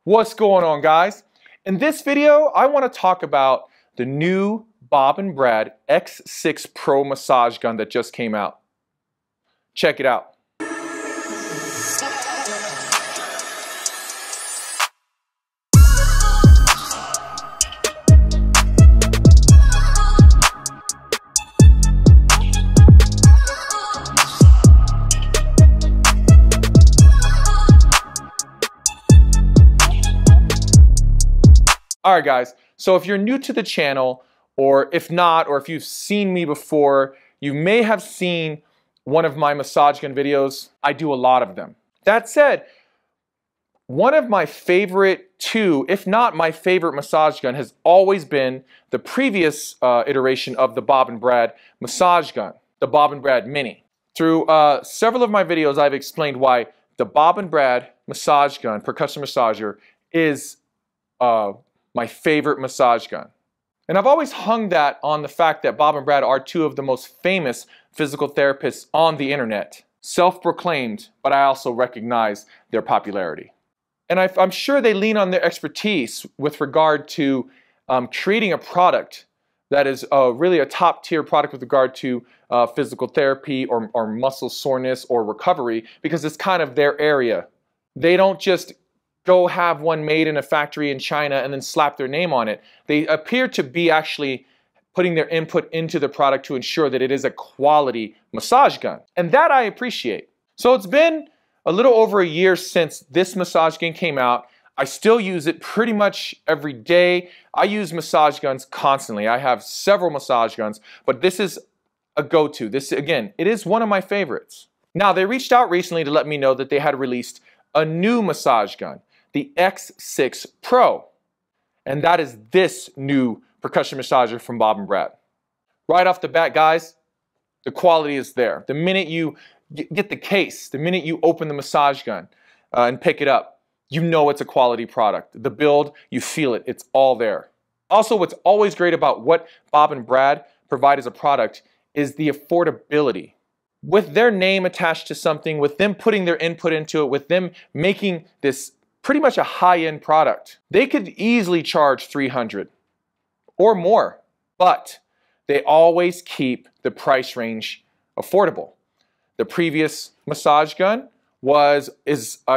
What's going on, guys? In this video, I want to talk about the new Bob & Brad X6 Pro massage gun that just came out. Check it out. Alright guys, so if you're new to the channel, or if not, or if you've seen me before, you may have seen one of my massage gun videos. I do a lot of them. That said, one of my favorite two, if not my favorite massage gun, has always been the previous iteration of the Bob & Brad massage gun, the Bob & Brad Mini. Through several of my videos, I've explained why the Bob & Brad massage gun, percussion massager, is my favorite massage gun. And I've always hung that on the fact that Bob & Brad are two of the most famous physical therapists on the internet. Self-proclaimed, but I also recognize their popularity. And I'm sure they lean on their expertise with regard to creating a product that is really a top-tier product with regard to physical therapy or muscle soreness or recovery, because it's kind of their area. They don't just go have one made in a factory in China and then slap their name on it. They appear to be actually putting their input into the product to ensure that it is a quality massage gun. And that I appreciate. So it's been a little over a year since this massage gun came out. I still use it pretty much every day. I use massage guns constantly. I have several massage guns, but this is a go-to. This, again, it is one of my favorites. Now, they reached out recently to let me know that they had released a new massage gun, the X6 Pro. And that is this new percussion massager from Bob & Brad. Right off the bat, guys, the quality is there. The minute you get the case, the minute you open the massage gun and pick it up, you know it's a quality product. The build, you feel it. It's all there. Also, what's always great about what Bob & Brad provide as a product is the affordability. With their name attached to something, with them putting their input into it, with them making this pretty much a high-end product, they could easily charge $300 or more, but they always keep the price range affordable. The previous massage gun I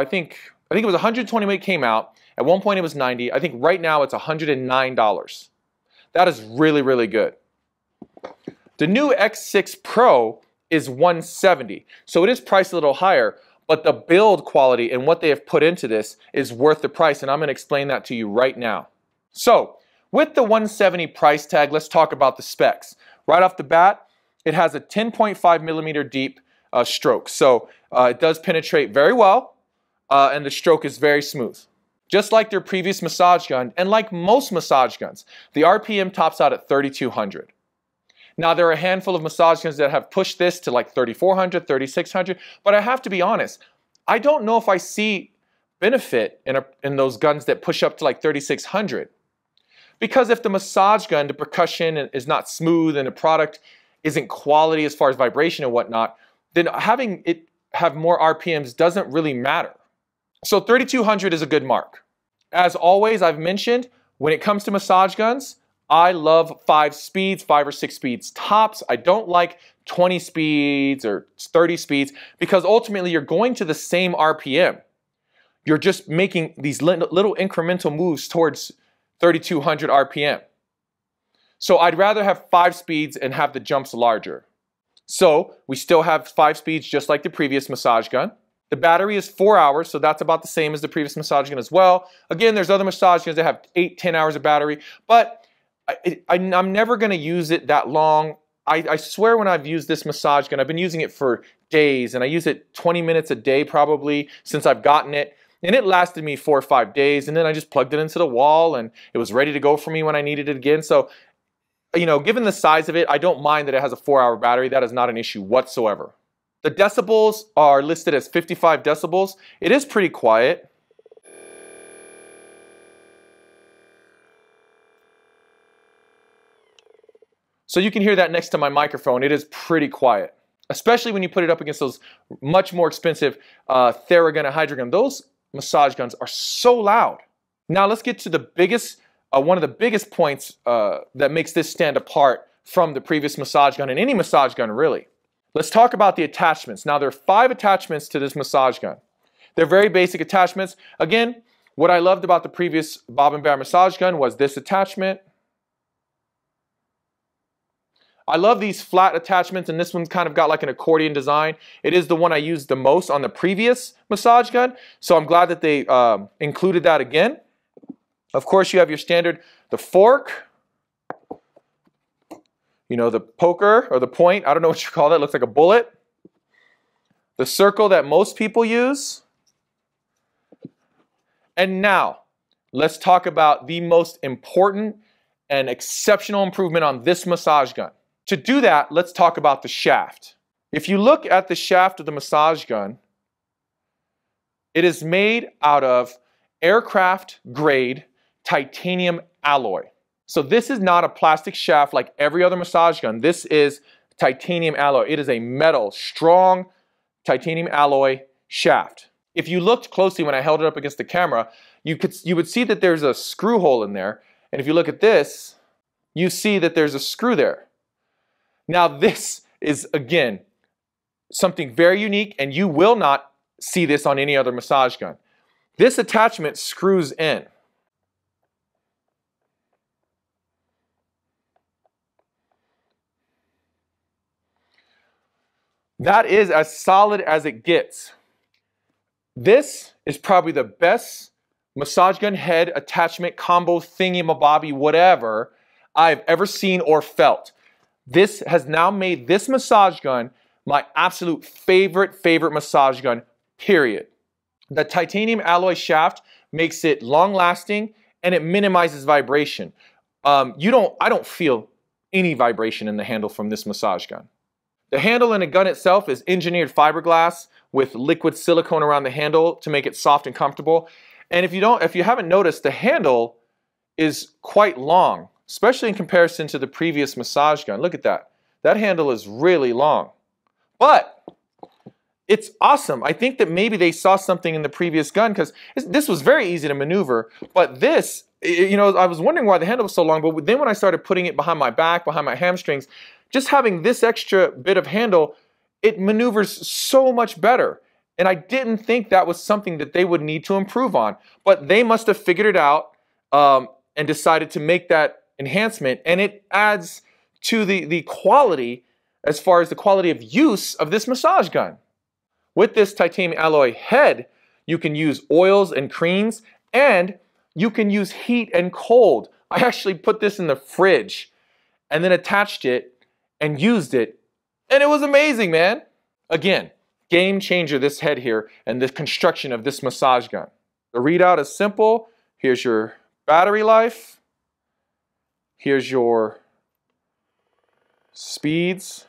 think it was $120 when it came out. At one point it was $90. I think right now it's $109. That is really, really good. The new X6 Pro is $170, so it is priced a little higher, but the build quality and what they have put into this is worth the price, and I'm going to explain that to you right now. So, with the $170 price tag, let's talk about the specs. Right off the bat, it has a 10.5 millimeter deep stroke, so it does penetrate very well, and the stroke is very smooth. Just like their previous massage gun, and like most massage guns, the RPM tops out at 3,200. Now, there are a handful of massage guns that have pushed this to like 3,400, 3,600, but I have to be honest, I don't know if I see benefit in those guns that push up to like 3,600. Because if the massage gun, the percussion is not smooth and the product isn't quality as far as vibration and whatnot, then having it have more RPMs doesn't really matter. So 3,200 is a good mark. As always, I've mentioned, when it comes to massage guns, I love 5 speeds, 5 or 6 speeds tops. I don't like 20 speeds or 30 speeds because ultimately you're going to the same RPM. You're just making these little incremental moves towards 3,200 RPM. So I'd rather have 5 speeds and have the jumps larger. So we still have 5 speeds just like the previous massage gun. The battery is 4 hours, so that's about the same as the previous massage gun as well. Again, there's other massage guns that have 8, 10 hours of battery, but I'm never going to use it that long. I swear when I've used this massage gun, I've been using it for days, and I use it 20 minutes a day probably since I've gotten it. And it lasted me 4 or 5 days, and then I just plugged it into the wall, and it was ready to go for me when I needed it again. So, you know, given the size of it, I don't mind that it has a 4-hour battery. That is not an issue whatsoever. The decibels are listed as 55 decibels. It is pretty quiet. So you can hear that next to my microphone. It is pretty quiet, especially when you put it up against those much more expensive theragun and hydrogun. Those massage guns are so loud. Now let's get to the biggest, one of the biggest points that makes this stand apart from the previous massage gun and any massage gun really. Let's talk about the attachments. Now there are 5 attachments to this massage gun. They're very basic attachments. Again, what I loved about the previous Bob and Bear massage gun was this attachment. I love these flat attachments, and this one's kind of got like an accordion design. It is the one I used the most on the previous massage gun, so I'm glad that they included that again. Of course, you have your standard, the fork, you know, the poker or the point, I don't know what you call that, it looks like a bullet. The circle that most people use. And now, let's talk about the most important and exceptional improvement on this massage gun. To do that, let's talk about the shaft. If you look at the shaft of the massage gun, it is made out of aircraft grade titanium alloy. So this is not a plastic shaft like every other massage gun. This is titanium alloy. It is a metal, strong titanium alloy shaft. If you looked closely when I held it up against the camera, you would see that there's a screw hole in there. And if you look at this, you see that there's a screw there. Now this is, again, something very unique, and you will not see this on any other massage gun. This attachment screws in. That is as solid as it gets. This is probably the best massage gun head attachment combo thingy-mabobby whatever I've ever seen or felt. This has now made this massage gun my absolute favorite massage gun, period. The titanium alloy shaft makes it long-lasting and it minimizes vibration. I don't feel any vibration in the handle from this massage gun. The handle in the gun itself is engineered fiberglass with liquid silicone around the handle to make it soft and comfortable. And if you haven't noticed, the handle is quite long, especially in comparison to the previous massage gun. Look at that. That handle is really long. But it's awesome. I think that maybe they saw something in the previous gun because this was very easy to maneuver. But this, you know, I was wondering why the handle was so long. But then when I started putting it behind my back, behind my hamstrings, just having this extra bit of handle, it maneuvers so much better. And I didn't think that was something that they would need to improve on. But they must have figured it out and decided to make that enhancement. And it adds to the quality as far as the quality of use of this massage gun. With this titanium alloy head, you can use oils and creams, and you can use heat and cold. I actually put this in the fridge and then attached it and used it, and it was amazing, man. Again, game changer, this head here and the construction of this massage gun. The readout is simple. Here's your battery life. Here's your speeds.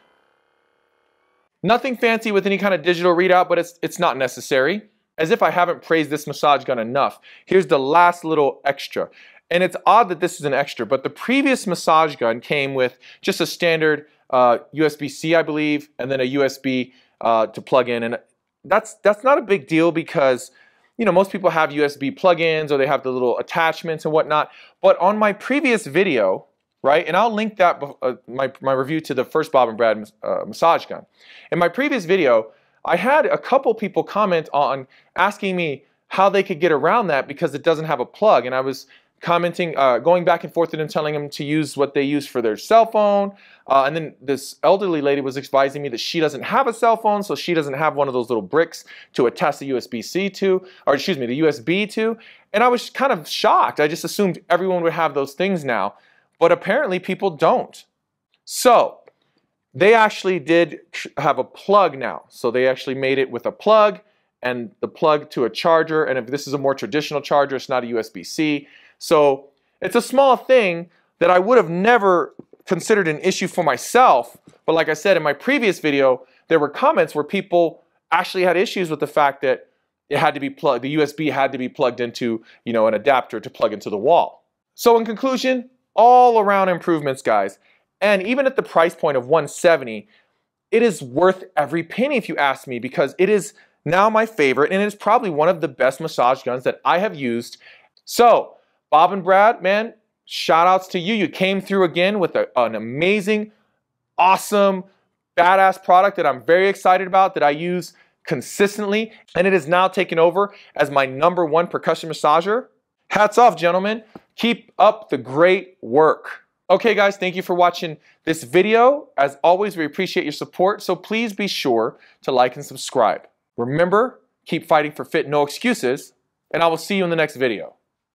Nothing fancy with any kind of digital readout, but it's not necessary. As if I haven't praised this massage gun enough. Here's the last little extra. And it's odd that this is an extra, but the previous massage gun came with just a standard USB-C, I believe, and then a USB to plug in. And that's not a big deal because, you know, most people have USB plug-ins or they have the little attachments and whatnot. But on my previous video, right, and I'll link that my review to the first Bob and Brad massage gun. In my previous video, I had a couple people comment on asking me how they could get around that because it doesn't have a plug, and I was commenting, going back and forth with them, telling them to use what they use for their cell phone. And then this elderly lady was advising me that she doesn't have a cell phone, so she doesn't have one of those little bricks to attach the USB-C to, or excuse me, the USB to. And I was kind of shocked. I just assumed everyone would have those things now, but apparently people don't. So they actually did have a plug now. So they actually made it with a plug and the plug to a charger. And if this is a more traditional charger, it's not a USB-C. So it's a small thing that I would have never considered an issue for myself. But like I said in my previous video, there were comments where people actually had issues with the fact that it had to be plugged, the USB had to be plugged into, you know, an adapter to plug into the wall. So in conclusion, all around improvements, guys. And even at the price point of $170, it is worth every penny if you ask me, because it is now my favorite and it is probably one of the best massage guns that I have used So, Bob and Brad, man, shout outs to you. You came through again with an amazing, awesome, badass product that I'm very excited about, that I use consistently, and it is now taken over as my #1 percussion massager. Hats off, gentlemen. Keep up the great work. Okay, guys, thank you for watching this video. As always, we appreciate your support, so please be sure to like and subscribe. Remember, keep fighting for fit, no excuses, and I will see you in the next video.